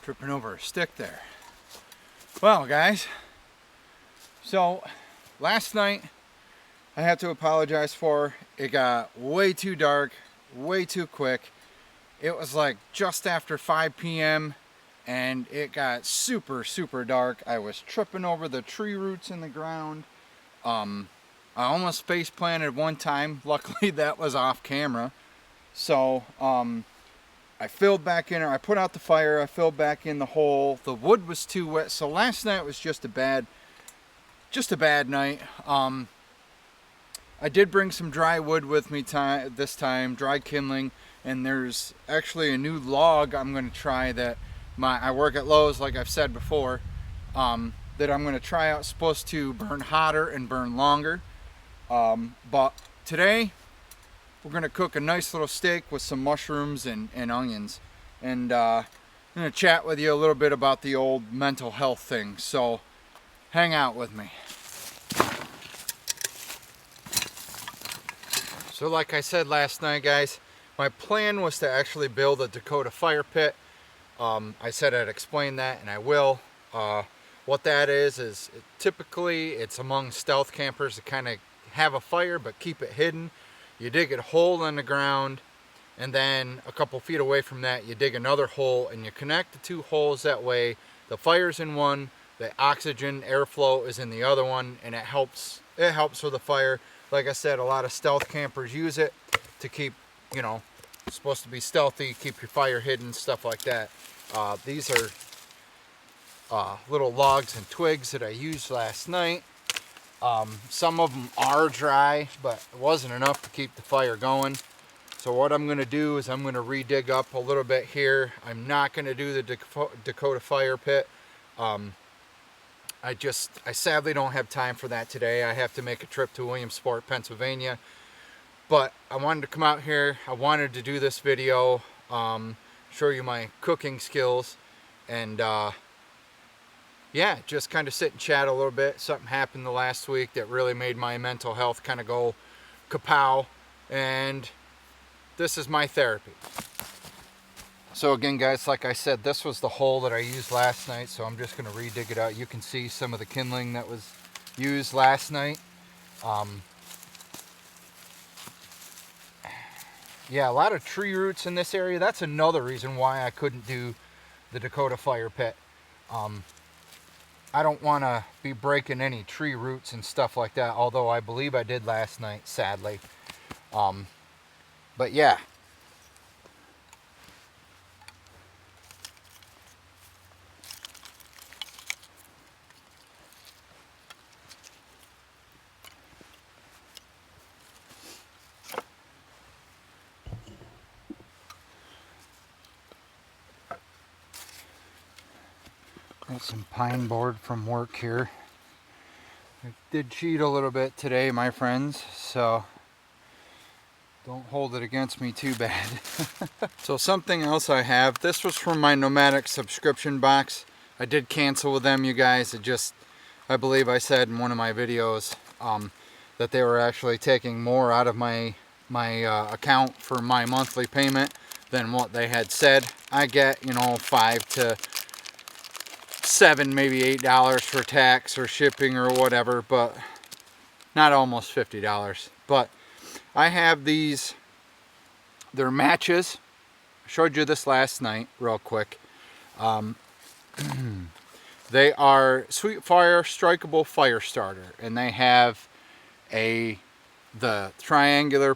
Tripping over a stick there. Well, guys, so last night I have to apologize for. It got way too dark, way too quick. It was like just after 5 p.m. and it got super dark. I was tripping over the tree roots in the ground. I almost face planted one time. Luckily that was off camera. So I filled back in, I put out the fire, I filled back in the hole. The wood was too wet, so last night was just a bad night. I did bring some dry wood with me this time, dry kindling, and there's actually a new log I'm going to try that I work at Lowe's, like I've said before, that I'm going to try out. It's supposed to burn hotter and burn longer. But today, we're going to cook a nice little steak with some mushrooms and onions. And I'm going to chat with you a little bit about the old mental health thing. So hang out with me. So like I said last night, guys, my plan was to actually build a Dakota fire pit. I said I'd explain that, and I will. What that is typically it's among stealth campers to kind of have a fire but keep it hidden. You dig a hole in the ground, and then a couple feet away from that you dig another hole, and you connect the two holes. That way the fire's in one, the oxygen airflow is in the other one, and it helps with the fire. Like I said, a lot of stealth campers use it to keep, you know, it's supposed to be stealthy, keep your fire hidden, stuff like that. These are little logs and twigs that I used last night. Some of them are dry, but it wasn't enough to keep the fire going. So what I'm going to do is I'm going to redig up a little bit here. I'm not going to do the Dakota fire pit. I sadly don't have time for that today. I have to make a trip to Williamsport, Pennsylvania. But I wanted to come out here. I wanted to do this video, show you my cooking skills, and yeah, just kind of sit and chat a little bit. Something happened the last week that really made my mental health kind of go kapow, and this is my therapy. So again, guys, like I said, this was the hole that I used last night, so I'm just going to redig it out. You can see some of the kindling that was used last night. Yeah, a lot of tree roots in this area. That's another reason why I couldn't do the Dakota fire pit. I don't want to be breaking any tree roots and stuff like that, although I believe I did last night, sadly. But yeah. Got some pine board from work here. I did cheat a little bit today, my friends, so don't hold it against me too bad. So something else I have, this was from my Nomadic subscription box. I did cancel with them, you guys. I believe I said in one of my videos that they were actually taking more out of my account for my monthly payment than what they had said. I get, you know, $5 to $7, maybe $8 for tax or shipping or whatever, but not almost $50. But I have these, they're matches. I showed you this last night real quick. They are Sweet Fire Strikeable Fire Starter, and they have the triangular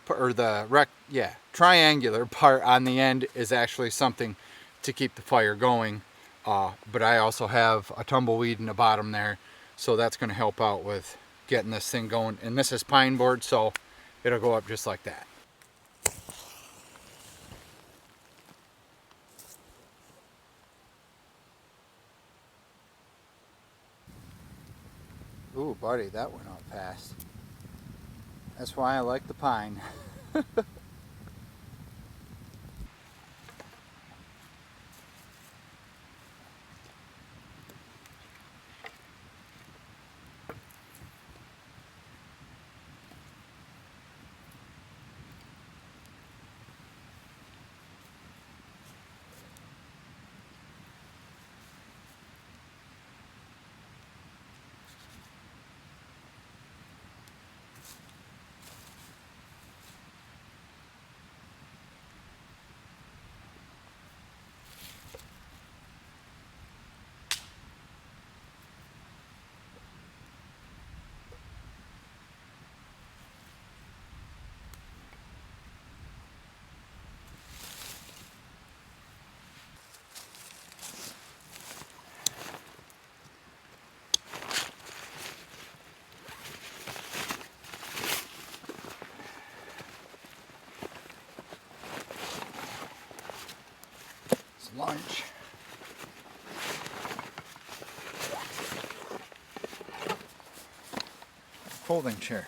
triangular part on the end is actually something to keep the fire going. But I also have a tumbleweed in the bottom there, so that's going to help out with getting this thing going. And this is pine board, so it'll go up just like that. Ooh, buddy, that went up fast. That's why I like the pine. lunch. Folding chair.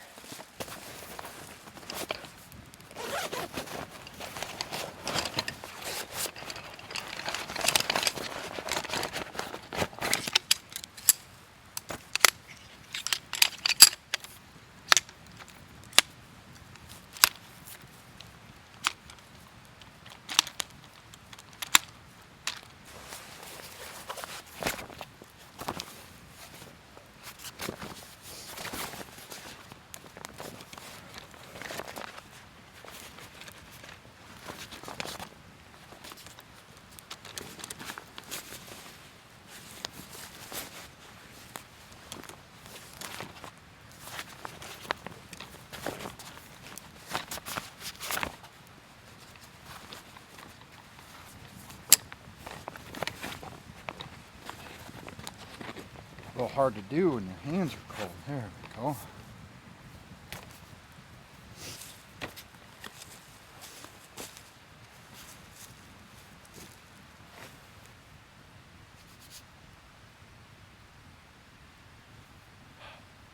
A little hard to do when your hands are cold. There we go.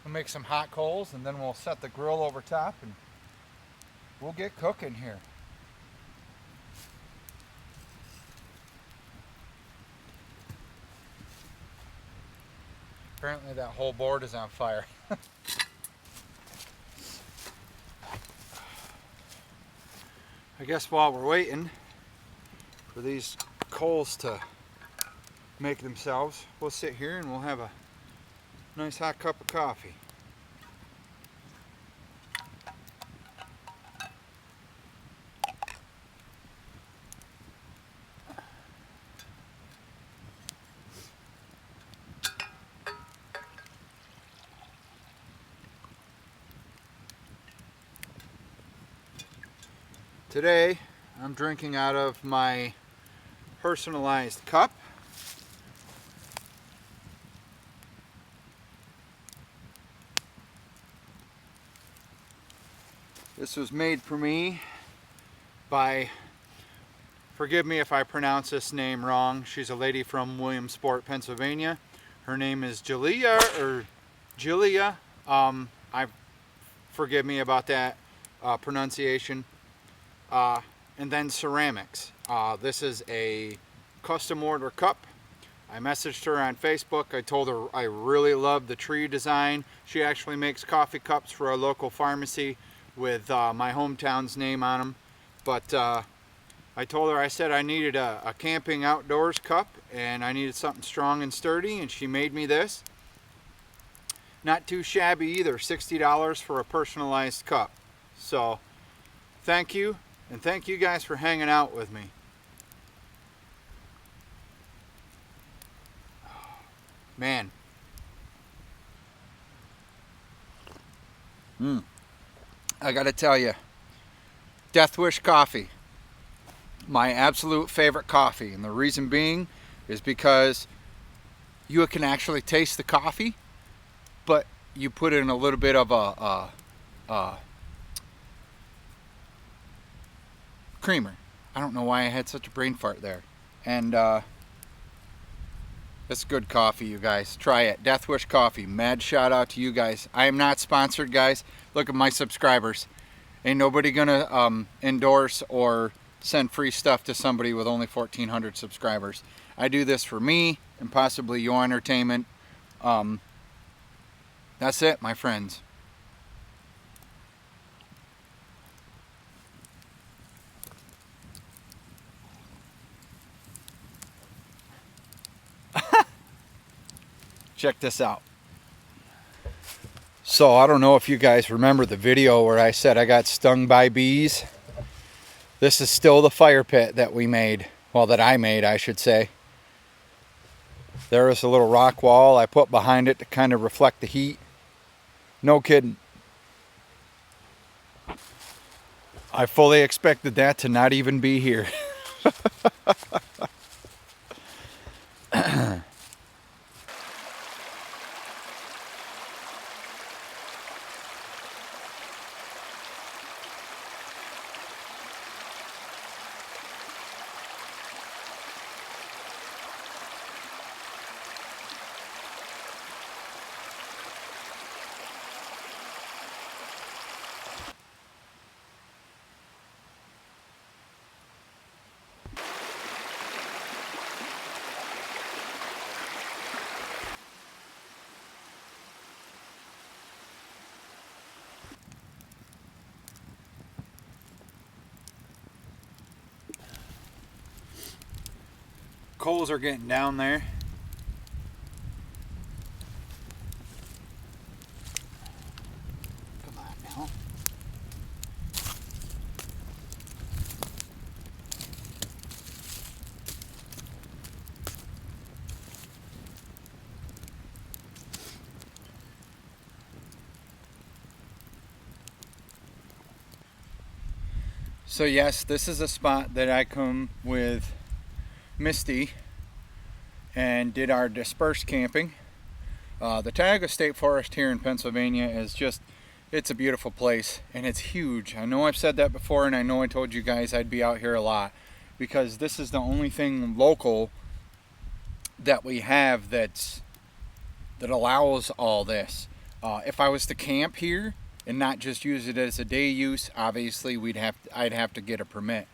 We'll make some hot coals and then we'll set the grill over top and we'll get cooking here. Apparently that whole board is on fire. I guess while we're waiting for these coals to make themselves, we'll sit here and we'll have a nice hot cup of coffee. Today, I'm drinking out of my personalized cup. This was made for me by, forgive me if I pronounce this name wrong, she's a lady from Williamsport, Pennsylvania. Her name is Julia, forgive me about that pronunciation. And then ceramics. This is a custom order cup. I messaged her on Facebook. I told her I really love the tree design. She actually makes coffee cups for a local pharmacy with my hometown's name on them. But I told her, I said I needed a camping outdoors cup and I needed something strong and sturdy, and she made me this. Not too shabby either, $60 for a personalized cup. So thank you. And thank you guys for hanging out with me. Man. I gotta tell you, Death Wish coffee, my absolute favorite coffee. And the reason being is because you can actually taste the coffee, but you put in a little bit of a creamer. I don't know why I had such a brain fart there. And it's good coffee, you guys. Try it. Death Wish coffee. Mad shout out to you guys. I am not sponsored, guys. Look at my subscribers. Ain't nobody gonna endorse or send free stuff to somebody with only 1,400 subscribers. I do this for me and possibly your entertainment. That's it, my friends. Check this out. So I don't know if you guys remember the video where I said I got stung by bees. This is still the fire pit that we made. Well, that I made, I should say. There is a little rock wall I put behind it to kind of reflect the heat. No kidding. I fully expected that to not even be here. coals are getting down there. Come on now. So yes, this is a spot that I come with Misty and did our dispersed camping. The Tioga State Forest here in Pennsylvania is just, it's a beautiful place and it's huge. I know I've said that before, and I know I told you guys I'd be out here a lot, because this is the only thing local that we have that allows all this. If I was to camp here and not just use it as a day use, obviously I'd have to get a permit.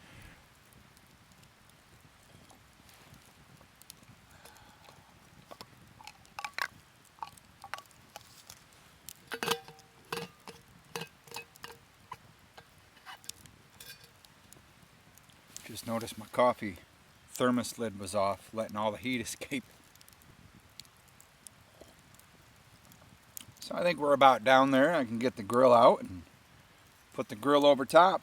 Just noticed my coffee thermos lid was off, letting all the heat escape. So I think we're about down there. I can get the grill out and put the grill over top.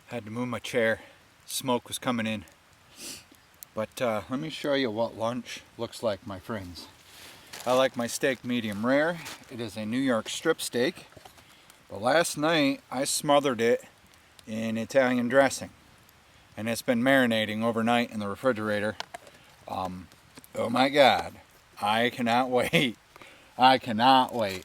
Had to move my chair. Smoke was coming in. But let me show you what lunch looks like, my friends. I like my steak medium rare. It is a New York strip steak. But last night I smothered it in Italian dressing. And it's been marinating overnight in the refrigerator. Oh my God. I cannot wait. I cannot wait.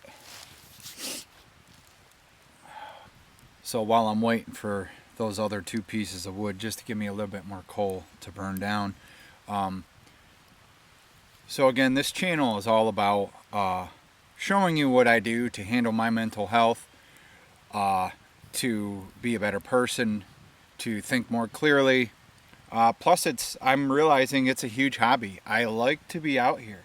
So while I'm waiting for those other 2 pieces of wood just to give me a little bit more coal to burn down. So again, this channel is all about showing you what I do to handle my mental health, to be a better person, to think more clearly. Plus I'm realizing it's a huge hobby. I like to be out here.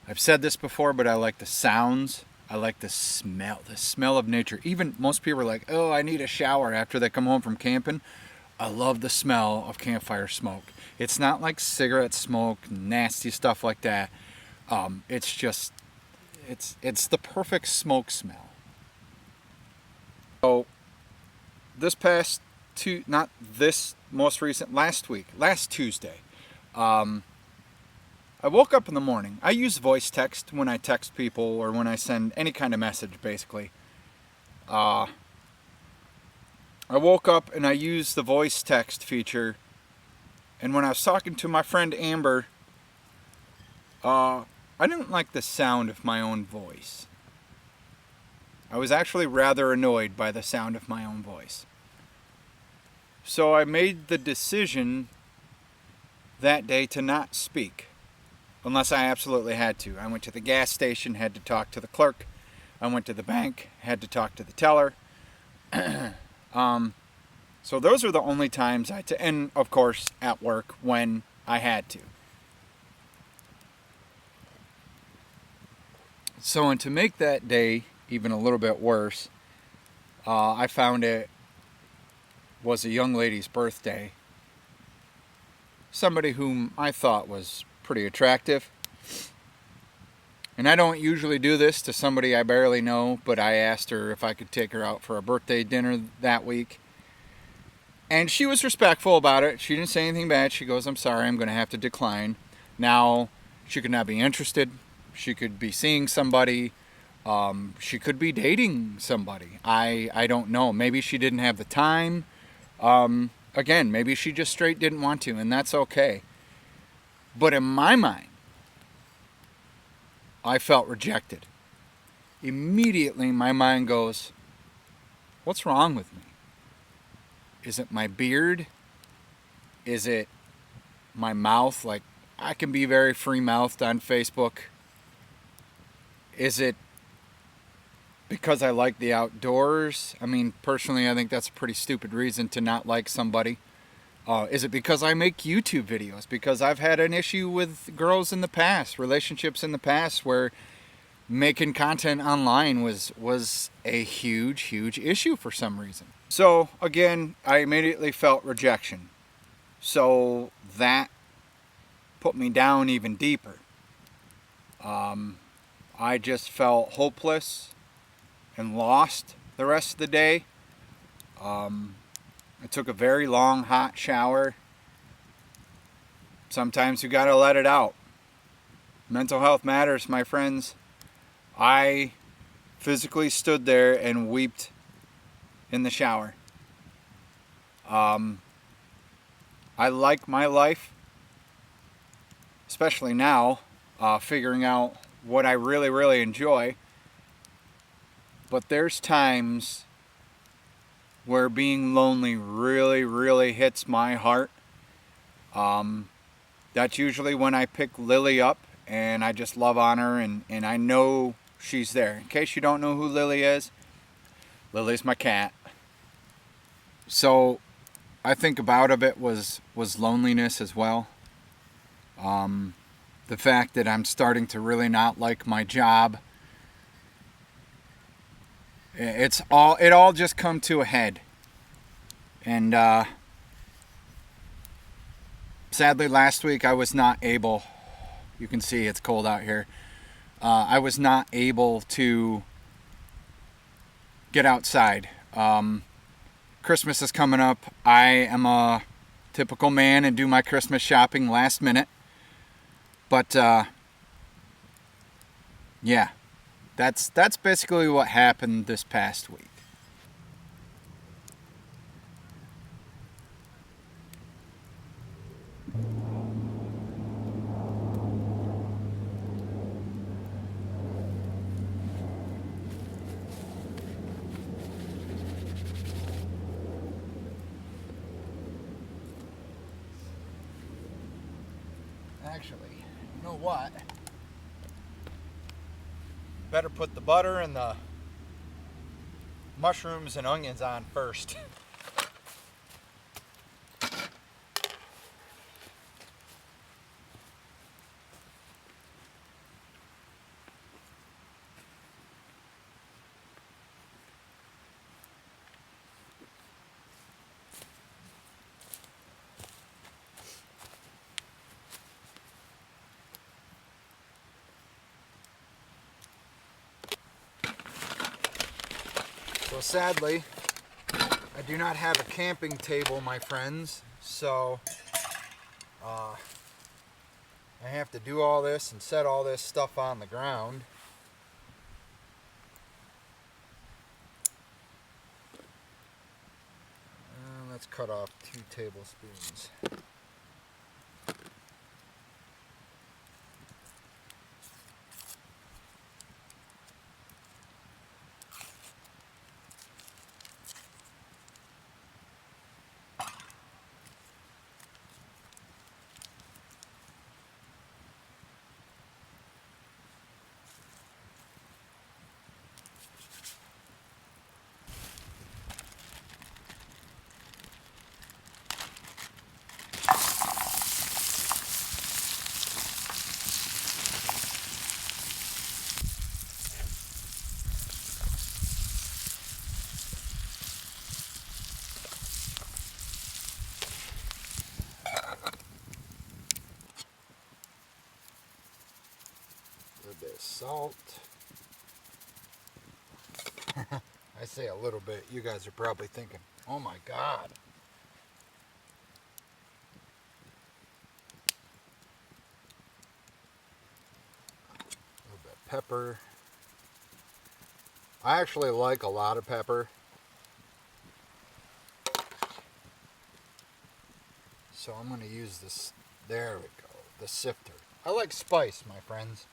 I've said this before, but I like the sounds. I like the smell of nature. Even most people are like, oh, I need a shower after they come home from camping. I love the smell of campfire smoke. It's not like cigarette smoke, nasty stuff like that. It's just, it's the perfect smoke smell. So this past not this most recent, last Tuesday, I woke up in the morning. I use voice text when I text people or when I send any kind of message, basically. I woke up and I used the voice text feature. And when I was talking to my friend Amber, I didn't like the sound of my own voice. I was actually rather annoyed by the sound of my own voice. So I made the decision that day to not speak. Unless I absolutely had to. I went to the gas station, had to talk to the clerk. I went to the bank, had to talk to the teller. So those are the only times and of course at work when I had to. So, and to make that day even a little bit worse, I found it was a young lady's birthday. Somebody whom I thought was pretty attractive. And I don't usually do this to somebody I barely know, but I asked her if I could take her out for a birthday dinner that week. And she was respectful about it. She didn't say anything bad. She goes, I'm sorry, I'm going to have to decline. Now, she could not be interested. She could be seeing somebody. She could be dating somebody. I don't know. Maybe she didn't have the time. Again, maybe she just straight didn't want to, and that's okay. But in my mind, I felt rejected. Immediately, my mind goes, what's wrong with me? Is it my beard? Is it my mouth? Like, I can be very free-mouthed on Facebook. Is it because I like the outdoors? I mean, personally, I think that's a pretty stupid reason to not like somebody. Is it because I make YouTube videos? Because I've had an issue with girls in the past, relationships in the past, where making content online was a huge issue for some reason. So again, I immediately felt rejection. So that put me down even deeper. I just felt hopeless and lost the rest of the day. I took a very long hot shower. Sometimes you gotta let it out. Mental health matters, my friends. I physically stood there and wept in the shower. I like my life, especially now, figuring out what I really enjoy. But there's times where being lonely really hits my heart. That's usually when I pick Lily up and I just love on her, and I know she's there. In case you don't know who Lily is, Lily's my cat. So I think about of it was loneliness as well. The fact that I'm starting to really not like my job. It all just come to a head. And sadly last week I was not able, you can see it's cold out here, I was not able to get outside. Christmas is coming up. I am a typical man and do my Christmas shopping last minute. But yeah, that's basically what happened this past week. Actually, you know what? Better put the butter and the mushrooms and onions on first. So sadly, I do not have a camping table, my friends, so I have to do all this and set all this stuff on the ground. Let's cut off 2 tablespoons. A little bit of salt. I say a little bit. You guys are probably thinking, oh my God. A little bit of pepper. I actually like a lot of pepper. So I'm going to use this. There we go. The sifter. I like spice, my friends.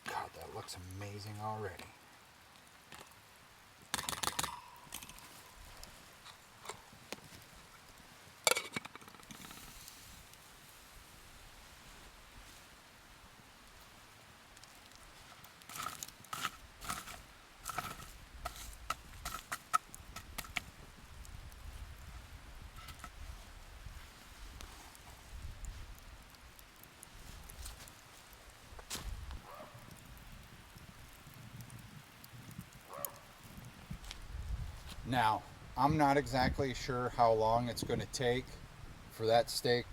God, that looks amazing already. Now, I'm not exactly sure how long it's going to take for that steak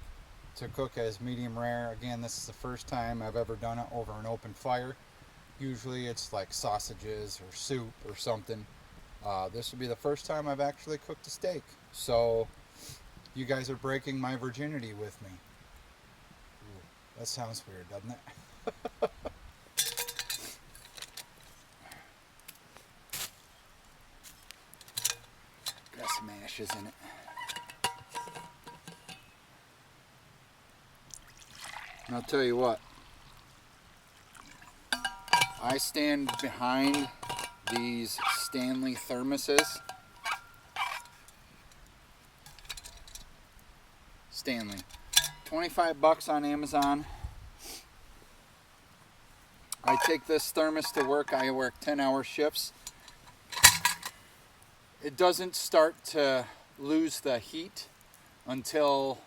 to cook as medium rare. Again, this is the first time I've ever done it over an open fire. Usually it's like sausages or soup or something. This will be the first time I've actually cooked a steak. So you guys are breaking my virginity with me. Ooh, that sounds weird, doesn't it? Got some ashes in it. And I'll tell you what, I stand behind these Stanley thermoses. Stanley. 25 bucks on Amazon. I take this thermos to work. I work 10-hour shifts. It doesn't start to lose the heat until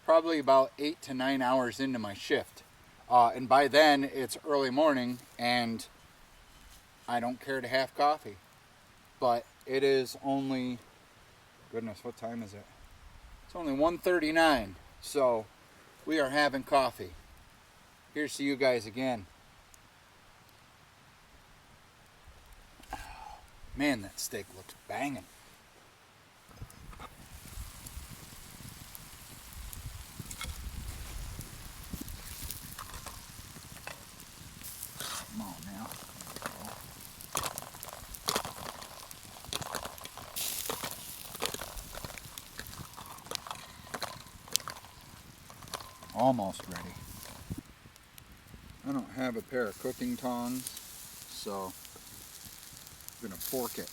probably about 8 to 9 hours into my shift. And by then it's early morning and I don't care to have coffee. But it is only, goodness, what time is it? It's only 1:39, so we are having coffee. Here's to you guys again. Man, that steak looks banging. Come on now. Almost ready. I don't have a pair of cooking tongs, so I'm gonna fork it.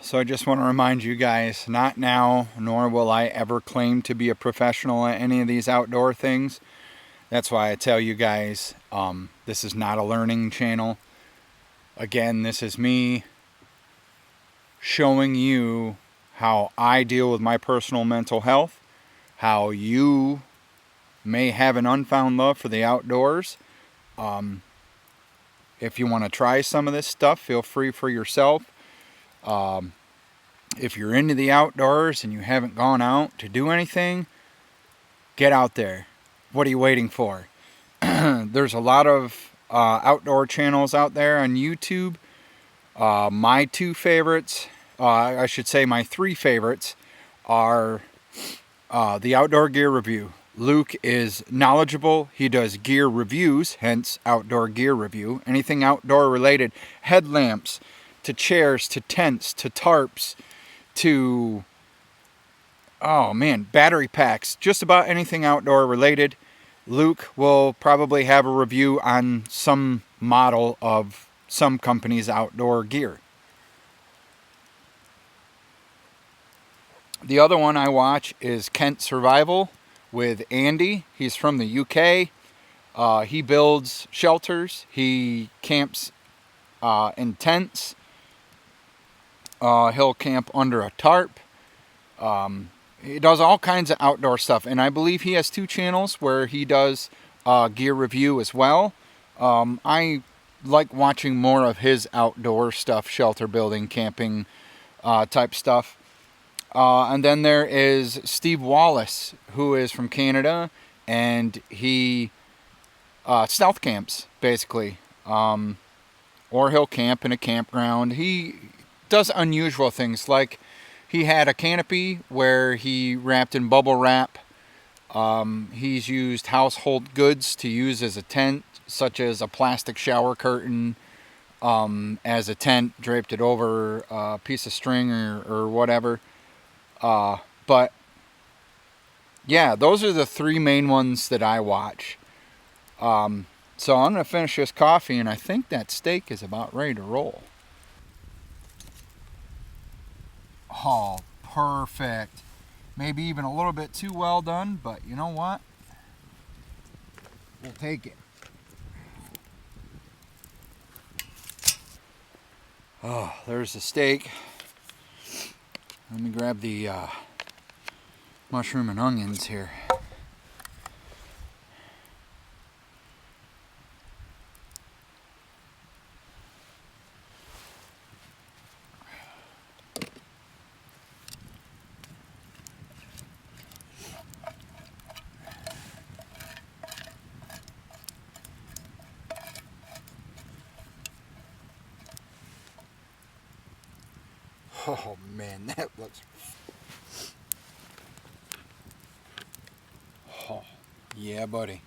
So I just want to remind you guys, not now, nor will I ever claim to be a professional at any of these outdoor things. That's why I tell you guys, this is not a learning channel. Again, this is me showing you how I deal with my personal mental health, how you may have an unfound love for the outdoors. If you want to try some of this stuff, feel free for yourself. If you're into the outdoors and you haven't gone out to do anything, get out there. What are you waiting for? There's a lot of outdoor channels out there on YouTube. My two favorites, I should say my three favorites, are the Outdoor Gear Review. Luke is knowledgeable. He does gear reviews, hence Outdoor Gear Review. Anything outdoor related, headlamps, to chairs, to tents, to tarps, to, oh man, battery packs, just about anything outdoor related. Luke will probably have a review on some model of some company's outdoor gear. The other one I watch is Kent Survival with Andy. He's from the UK. He builds shelters. He camps in tents. He'll camp under a tarp. He does all kinds of outdoor stuff. And I believe he has two channels where he does gear review as well. I like watching more of his outdoor stuff, shelter building, camping type stuff. And then there is Steve Wallace, who is from Canada, and he stealth camps, basically. Or he'll camp in a campground. He does unusual things, like he had a canopy where he wrapped in bubble wrap. He's used household goods to use as a tent, such as a plastic shower curtain as a tent, draped it over a piece of string or whatever. But yeah, those are the three main ones that I watch. So I'm going to finish this coffee, and I think that steak is about ready to roll. Oh, perfect. Maybe even a little bit too well done, but you know what? We'll take it. Oh, there's the steak. Let me grab the mushroom and onions here. Oh man, that looks... Oh, yeah, buddy.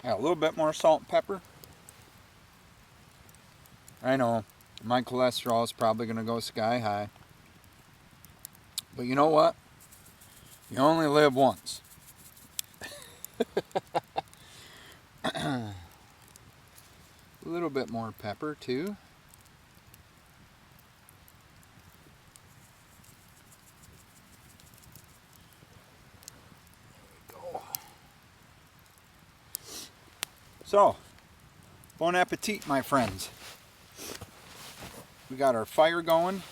Add a little bit more salt and pepper. I know, my cholesterol is probably going to go sky high. But you know what? You only live once. A little bit more pepper too. So, bon appetit, my friends. We got our fire going.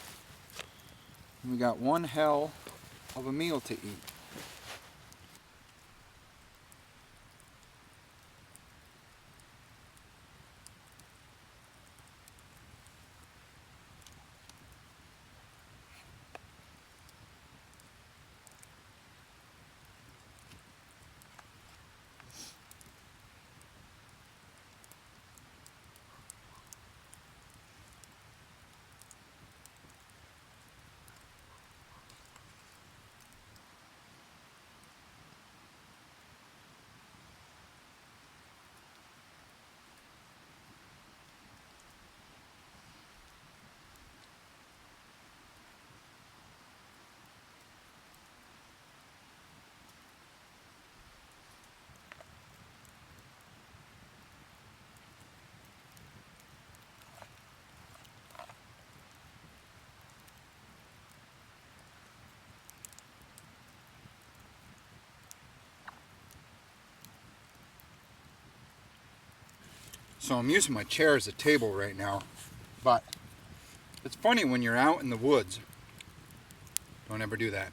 We got one hell of a meal to eat. So I'm using my chair as a table right now. But it's funny when you're out in the woods. Don't ever do that.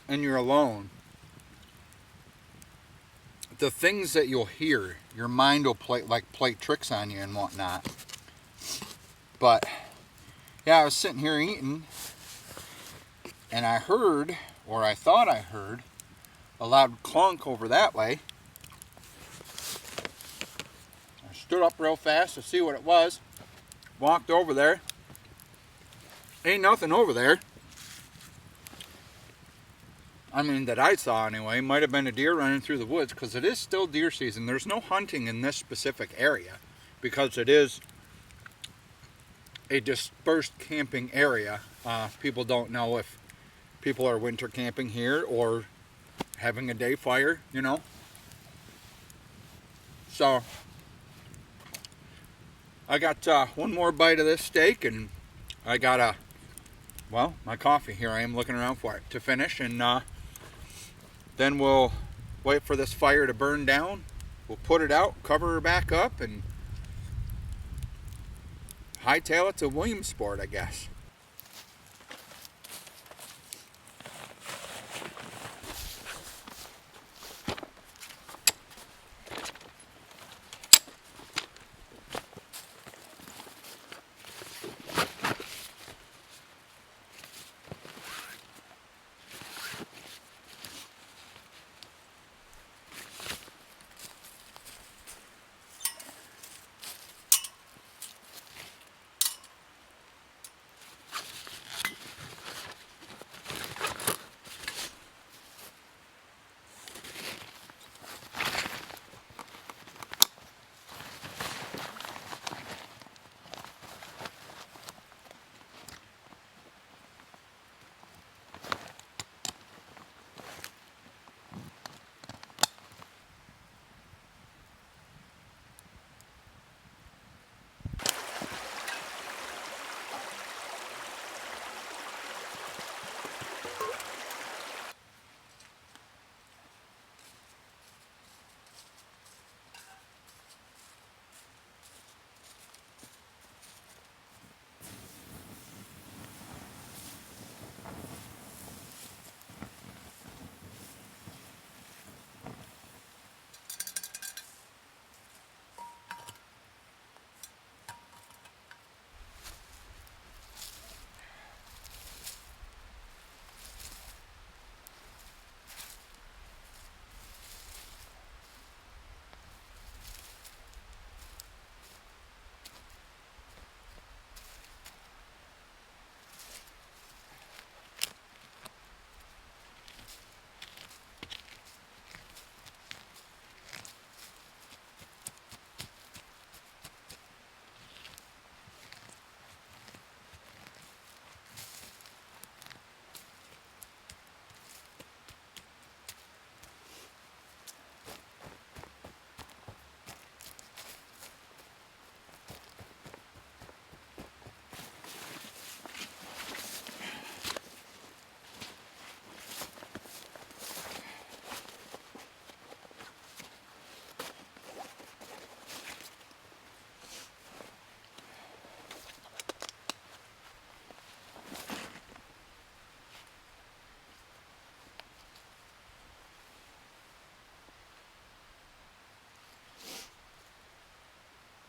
And you're alone. The things that you'll hear, your mind will play tricks on you and whatnot. But yeah, I was sitting here eating, and I heard, or I thought I heard, a loud clunk over that way. I stood up real fast to see what it was. Walked over there. Ain't nothing over there. I mean, that I saw anyway. Might have been a deer running through the woods, because it is still deer season. There's no hunting in this specific area because it is a dispersed camping area. People don't know if people are winter camping here or having a day fire, you know. So I got one more bite of this steak, and I got my coffee. Here I am looking around for it to finish, and then we'll wait for this fire to burn down. We'll put it out, cover her back up, and hightail it to Williamsport, I guess.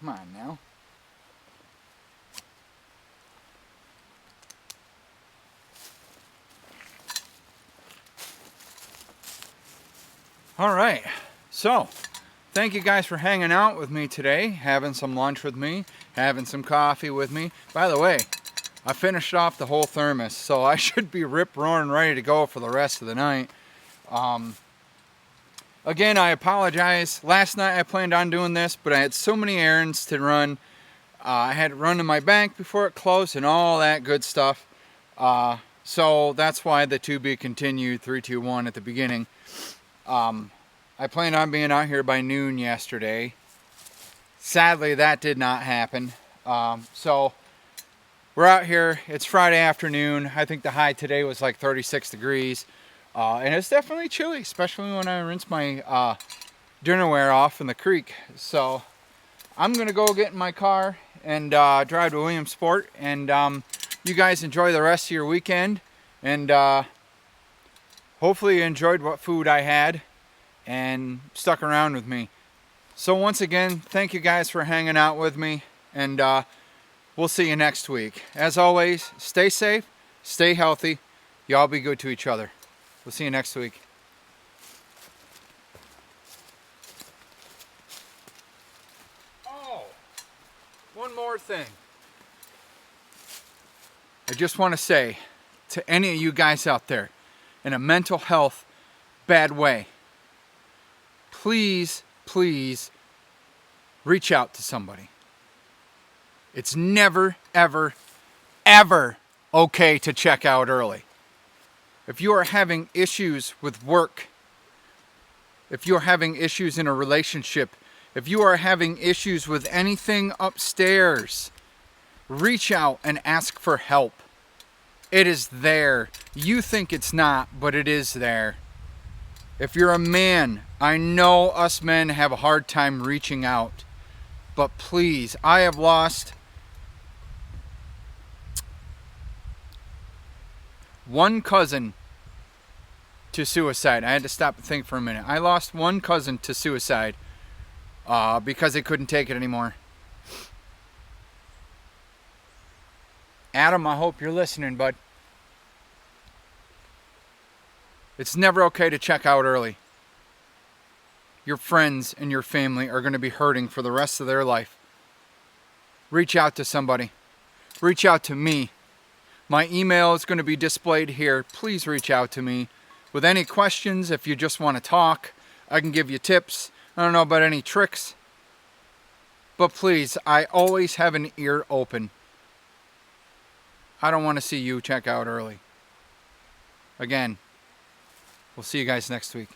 Come on now. All right, so thank you guys for hanging out with me today, having some lunch with me, having some coffee with me. By the way, I finished off the whole thermos, so I should be rip-roaring ready to go for the rest of the night. Again, I apologize. Last night I planned on doing this, but I had so many errands to run. I had to run to my bank before it closed and all that good stuff. So that's why the to be continued 3-2-1 at the beginning. I planned on being out here by noon yesterday. Sadly, that did not happen. So we're out here. It's Friday afternoon. I think the high today was like 36 degrees. And it's definitely chilly, especially when I rinse my dinnerware off in the creek. So I'm going to go get in my car and drive to Williamsport. And you guys enjoy the rest of your weekend. And hopefully you enjoyed what food I had and stuck around with me. So once again, thank you guys for hanging out with me. And we'll see you next week. As always, stay safe, stay healthy. Y'all be good to each other. We'll see you next week. Oh, one more thing. I just want to say to any of you guys out there in a mental health bad way, please, please reach out to somebody. It's never, ever, ever okay to check out early. If you are having issues with work, if you are having issues in a relationship, if you are having issues with anything upstairs, reach out and ask for help. It is there. You think it's not, but it is there. If you're a man, I know us men have a hard time reaching out. But please, I have lost one cousin to suicide. I had to stop and think for a minute. I lost one cousin to suicide because they couldn't take it anymore. Adam, I hope you're listening, bud. It's never okay to check out early. Your friends and your family are going to be hurting for the rest of their life. Reach out to somebody. Reach out to me. My email is going to be displayed here. Please reach out to me with any questions. If you just want to talk, I can give you tips. I don't know about any tricks. But please, I always have an ear open. I don't want to see you check out early. Again, we'll see you guys next week.